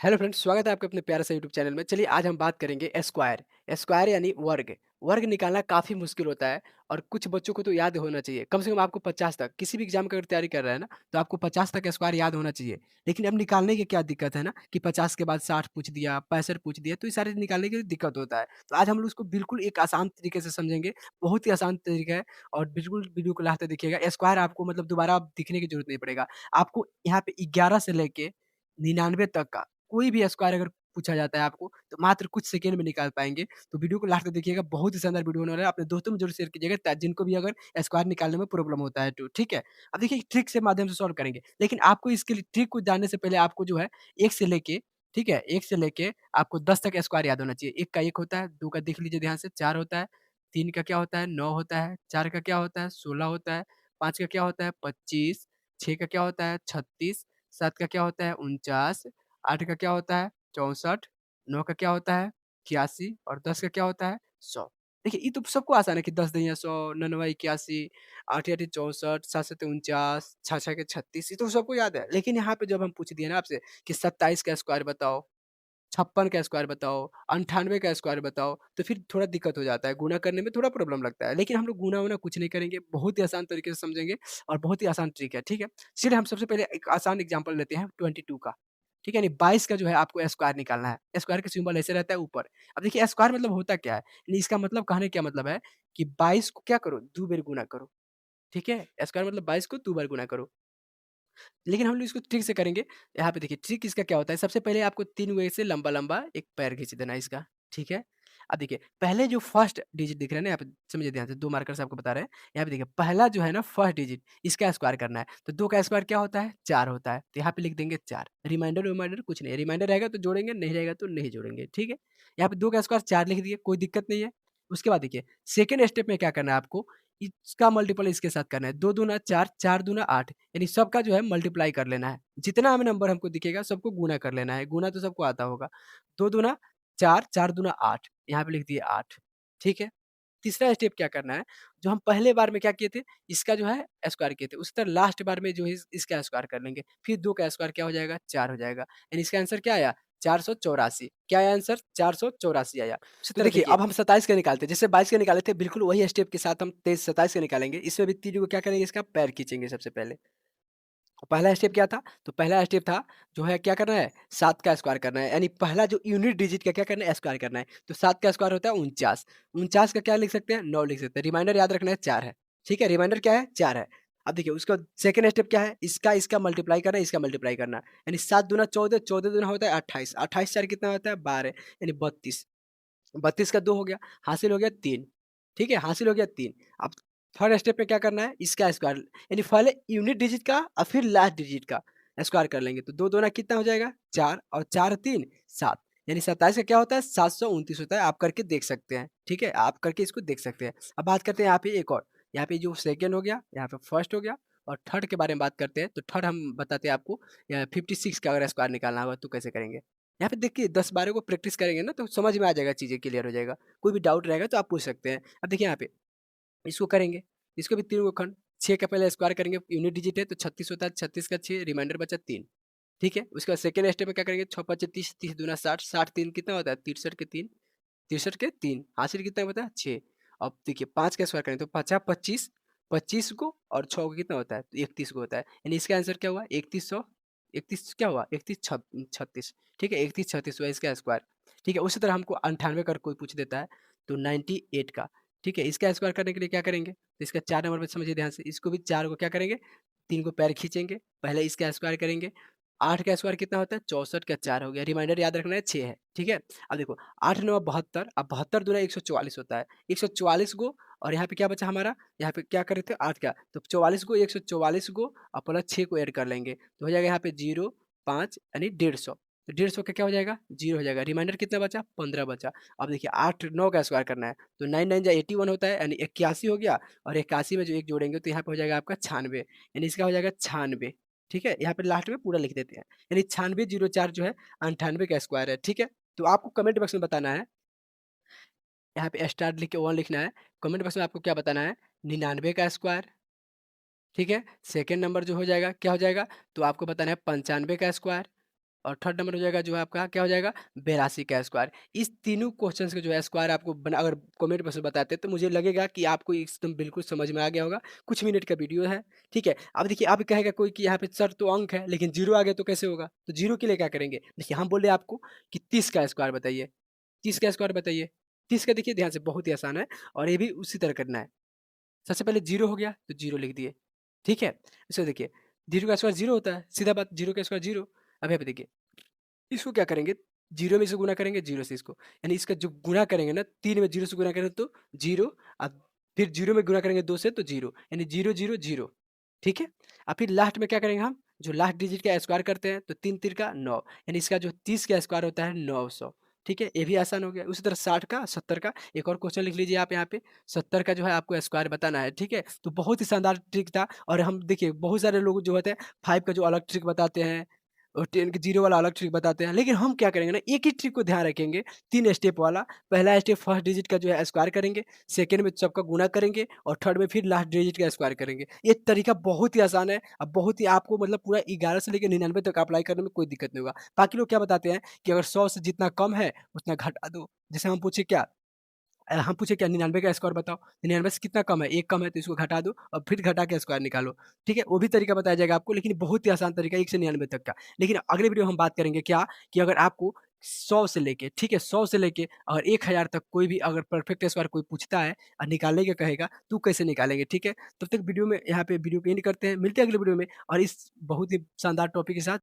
Hello friends, स्वागत है आपके अपने प्यारे से यूट्यूब चैनल में। चलिए आज हम बात करेंगे स्क्वायर। स्क्वायर यानी वर्ग। वर्ग निकालना काफ़ी मुश्किल होता है और कुछ बच्चों को तो याद होना चाहिए। कम से कम आपको 50 तक, किसी भी एग्जाम की अगर तैयारी कर रहे हैं ना, तो आपको 50 तक स्क्वायर याद होना चाहिए। लेकिन अब निकालने की क्या दिक्कत है ना कि 50 के बाद 60 पूछ दिया, 65 पूछ दिया, तो ये सारे निकालने की दिक्कत होता है। तो आज हम लोग उसको बिल्कुल एक आसान तरीके से समझेंगे। बहुत ही आसान तरीका है और बिल्कुल वीडियो को लास्ट तक देखिएगा। स्क्वायर आपको मतलब दोबारा दिखने की जरूरत नहीं पड़ेगा। आपको यहाँ पे 11 से लेके 99 तक का कोई भी स्क्वायर अगर पूछा जाता है आपको, तो मात्र कुछ सेकंड में निकाल पाएँगे। तो वीडियो को लास्ट तक देखिएगा, बहुत ही शानदार वीडियो होने वाला है। अपने दोस्तों में ज़रूर शेयर कीजिएगा ता जिनको भी अगर स्क्वायर निकालने में प्रॉब्लम होता है तो, ठीक है? अब देखिए ट्रिक से माध्यम से सॉल्व करेंगे, लेकिन आपको इसके लिए ट्रिक को जानने से पहले आपको जो है 1 से लेके, ठीक है? 1 से लेके आपको 10 तक स्क्वायर याद होना चाहिए। 1 का 1 होता है, 2 का देख लीजिए ध्यान से 4 होता है, 3 का क्या होता है 9 होता है, 4 का क्या होता है 16 होता है, 5 का क्या होता है 25, 6 का क्या होता है 36, 7 का क्या होता है 49, 8 का क्या होता है 64, 9 का क्या होता है 81 और 10 का क्या होता है 100। देखिए, ये तो सबको आसान है कि 10 दूनी 100, 9 81, 8 आठी 64, 7 सत्ते 49, 6 छके 36, ये तो सबको याद है। लेकिन यहाँ पे जब हम पूछ दिए ना आपसे कि 27 का स्क्वायर बताओ, 56 का स्क्वायर बताओ, 98 का स्क्वायर बताओ, तो फिर थोड़ा दिक्कत हो जाता है, गुणा करने में थोड़ा प्रॉब्लम लगता है। लेकिन हम लोग गुणा-वुना कुछ नहीं करेंगे, बहुत ही आसान तरीके से समझेंगे और बहुत ही आसान ट्रिक है, ठीक है? चलिए हम सबसे पहले एक आसान एग्ज़ाम्पल लेते हैं 22 का, ठीक है? यानी 22 का जो है आपको स्क्वायर निकालना है। स्क्वायर का सिंबल ऐसे रहता है ऊपर। अब देखिए स्क्वायर मतलब होता क्या है? यानी इसका मतलब कहने का क्या मतलब है कि 22 को क्या करो, 2 बार गुणा करो, ठीक है? स्क्वायर मतलब 22 को 2 बार गुणा करो। लेकिन हम लोग इसको ट्रिक से करेंगे। यहाँ पे देखिए ट्रिक इसका क्या होता है, सबसे पहले आपको 3 वे से लंबा-लंबा एक पैर खींच देना है इसका, ठीक है? अब देखिए पहले जो फर्स्ट डिजिट दिख रहा है ना यहाँ पे, समझिए ध्यान से 2 मार्कर से आपको बता रहे हैं। यहाँ पे देखिए पहला जो है ना फर्स्ट डिजिट, इसका स्क्वायर करना है। तो 2 का स्क्वायर क्या होता है? 4 होता है। तो यहाँ पे लिख देंगे 4। रिमाइंडर-विमाइंडर कुछ नहीं है। रिमाइंडर रहेगा तो जोड़ेंगे, नहीं रहेगा तो नहीं जोड़ेंगे, ठीक है? यहाँ पे 2 का स्क्वायर 4 लिख दिए, कोई दिक्कत नहीं है। उसके बाद देखिए सेकंड स्टेप में क्या करना है आपको, इसका मल्टीपल इसके साथ करना है। 2 दूना 4, 4 दूना 8, यानी सबका जो है मल्टीप्लाई कर लेना है। जितना हमें नंबर हमको दिखेगा सबको गुणा कर लेना है। गुणा तो सबको आता होगा। 2 दूना 4, 4 दूना 8, यहाँ पे लिख दिए 8, ठीक है? तीसरा स्टेप क्या करना है, जो हम पहले बार में क्या किए थे, इसका जो है स्क्वायर किए थे, उसी तरह लास्ट बार में जो है इसका स्क्वायर कर लेंगे। फिर 2 का स्क्वायर क्या हो जाएगा? 4 हो जाएगा। यानी इसका आंसर क्या आया? 484। क्या आया आंसर? 484 आया। उसी तो तरह देखिए, देखिए अब हम 27 का निकालते हैं। जैसे 22 का निकाले थे, बिल्कुल वही स्टेप के साथ हम 23 27 का निकालेंगे। इसमें भी तीनों को क्या करेंगे, इसका पैर खींचेंगे सबसे पहले। पहला स्टेप क्या था? तो पहला स्टेप था जो है क्या करना है? 7 का स्क्वायर करना है। यानी पहला जो यूनिट डिजिट का क्या करना है? स्क्वायर करना है। तो 7 का स्क्वायर होता है 49। 49 का क्या लिख सकते हैं? 9 लिख सकते हैं। रिमाइंडर याद रखना है 4 है। ठीक है? रिमाइंडर क्या है? 4 है। अब देखिए उसका सेकंड स्टेप क्या है? इसका मल्टीप्लाई करना है, इसका मल्टीप्लाई करना है। यानी 7 दूना 14, 14 दूना होता है 28, 28 4 कितना होता है? 12, यानी 32। 32 का 2 हो गया, हासिल हो गया 3, ठीक है? हासिल हो गया 3। अब थर्ड स्टेप में क्या करना है? इसका स्क्वायर, यानी पहले यूनिट डिजिट का और फिर लास्ट डिजिट का स्क्वायर कर लेंगे। तो 2 दूना कितना हो जाएगा? 4 और 4 3 7, यानी 27 का क्या होता है? 729 होता है। आप करके देख सकते हैं, ठीक है? आप करके इसको देख सकते हैं। अब बात करते हैं यहाँ पे एक और, यहाँ पे जो सेकंड हो गया, यहाँ पे फर्स्ट हो गया और थर्ड के बारे में बात करते हैं। तो थर्ड हम बताते हैं आपको, 56 का अगर स्क्वायर निकालना होगा तो कैसे करेंगे? यहाँ पे देखिए 10-12 को प्रैक्टिस करेंगे ना तो समझ में आ जाएगा, चीज़ें क्लियर हो जाएगा। कोई भी डाउट रहेगा तो आप पूछ सकते हैं। अब देखिए यहाँ पे इसको करेंगे, इसको भी 3 गो खंड, 6 का पहले स्क्वायर करेंगे, यूनिट डिजिट है तो 36 होता है, 36 का 6 रिमाइंडर बचा 3, ठीक है? उसके बाद सेकंड स्टेप में क्या करेंगे, 6 5 30, 30 दूना 60, 60 3 कितना होता है? 63 के 3, 63 के 3, हासिल कितना होता है? 6। अब देखिए 5 का स्क्वायर करें तो 5 25, 25 को और 6 को कितना होता है? तो 31 को होता है। यानी इसका आंसर क्या हुआ? 3100, 31 क्या हुआ? 31 36, ठीक है? 31 36 हुआ इसका स्क्वायर, ठीक है? उसी तरह हमको 98 का कोई पूछ देता है तो 98 का, ठीक है? इसका स्क्वायर करने के लिए क्या करेंगे? तो इसका 4 नंबर पे समझिए ध्यान से, इसको भी 4 को क्या करेंगे? 3 को पैर खींचेंगे, पहले इसका स्क्वायर करेंगे। 8 का स्क्वायर कितना होता है? 64 का 4 हो गया, रिमाइंडर याद रखना है 6 है, ठीक है? अब देखो 8 9 72, अब 72 दूना 144 होता है। 144 को और यहाँ पे क्या बचा हमारा? यहाँ पे क्या कर रहे थे? 8 का, तो 44 को 144 को और प्लस 6 को ऐड कर लेंगे, तो हो जाएगा यहाँ पे 0 5 यानी 150। तो 150 का क्या हो जाएगा? 0 हो जाएगा। रिमाइंडर कितना बचा? 15 बचा। अब देखिए 8 9 का स्क्वायर करना है, तो 9 9 जा 81 होता है, यानी 81 हो गया और 81 में जो 1 जोड़ेंगे तो यहाँ पे हो जाएगा आपका 96, यानी इसका हो जाएगा 96, ठीक है? यहाँ पे लास्ट में पूरा लिख देते हैं, यानी 9604 जो है 98 का स्क्वायर है, ठीक है? तो आपको कमेंट बॉक्स में बताना है, यहाँ पे स्टार लिख के 1 लिखना है। कमेंट बॉक्स में आपको क्या बताना है? 99 का स्क्वायर, ठीक है? सेकंड नंबर जो हो जाएगा, क्या हो जाएगा? तो आपको बताना है 95 का स्क्वायर, और थर्ड नंबर हो जाएगा जो है आपका क्या हो जाएगा 82 का स्क्वायर। इस तीनों क्वेश्चंस के जो है स्क्वायर आपको बना अगर कमेंट बॉक्स में बताते तो मुझे लगेगा कि आपको एकदम बिल्कुल समझ में आ गया होगा। कुछ मिनट का वीडियो है, ठीक है? अब देखिए अब कहेगा कोई कि यहाँ पे सर तो अंक है लेकिन 0 आ गया तो कैसे होगा? तो 0 के लिए क्या करेंगे? देखिए हम बोले आपको कि 30 का स्क्वायर बताइए, 30 का स्क्वायर बताइए। 30 का देखिए ध्यान से बहुत ही आसान है और ये भी उसी तरह करना है। सबसे पहले 0 हो गया तो 0 लिख दिए, ठीक है? इसको देखिए 0 का स्क्वायर 0 होता है, सीधा बात 0 का स्क्वायर 0। अब यहाँ पे देखिए इसको क्या करेंगे 0 में से गुणा करेंगे 0 से इसको, यानी इसका जो गुणा करेंगे ना 3 में 0 से गुणा करेंगे तो 0 फिर 0 में गुणा करेंगे 2 से तो 0 यानी 0, 0, 0 ठीक है? और फिर लास्ट में क्या करेंगे हम जो लास्ट डिजिट का स्क्वायर करते हैं तो 3 तिल का 9 यानी इसका जो 30 का स्क्वायर होता है 900 ठीक है? ये भी आसान हो गया। उसी तरह 60 का 70 का एक और क्वेश्चन लिख लीजिए आप यहाँ पे 70 का जो है आपको स्क्वायर बताना है, ठीक है? तो बहुत ही शानदार ट्रिक था और हम देखिए बहुत सारे लोग जो होते हैं 5 का जो अलग ट्रिक बताते हैं और 10 के 0 वाला अलग ट्रिक बताते हैं। लेकिन हम क्या करेंगे ना एक ही ट्रिक को ध्यान रखेंगे 3 स्टेप वाला। पहला स्टेप फर्स्ट डिजिट का जो है स्क्वायर करेंगे, सेकंड में सबका गुणा करेंगे और थर्ड में फिर लास्ट डिजिट का स्क्वायर करेंगे। ये तरीका बहुत ही आसान है और बहुत ही आपको मतलब पूरा 11 से लेके 99 तक अप्लाई करने में कोई दिक्कत नहीं होगा। बाकी लोग क्या बताते हैं कि अगर 100 से जितना कम है उतना घटा दो। जैसे हम पूछे क्या हम पूछे क्या 99 का स्क्वायर बताओ, 99 से कितना कम है? 1 कम है तो इसको घटा दो और फिर घटा के स्क्वायर निकालो, ठीक है? वो भी तरीका बताया जाएगा आपको लेकिन बहुत ही आसान तरीका है 1 से 99 तक का। लेकिन अगले वीडियो में हम बात करेंगे क्या कि अगर आपको 100 से लेके ठीक है, 100 से लेके और 1000 तक कोई भी अगर परफेक्ट स्क्वायर कोई पूछता है और निकालने का कहेगा, तो कैसे निकालेंगे, ठीक है? तब तक वीडियो में यहाँ पे वीडियो को एंड करते हैं, मिलते हैं अगले वीडियो में और इस बहुत ही शानदार टॉपिक के साथ।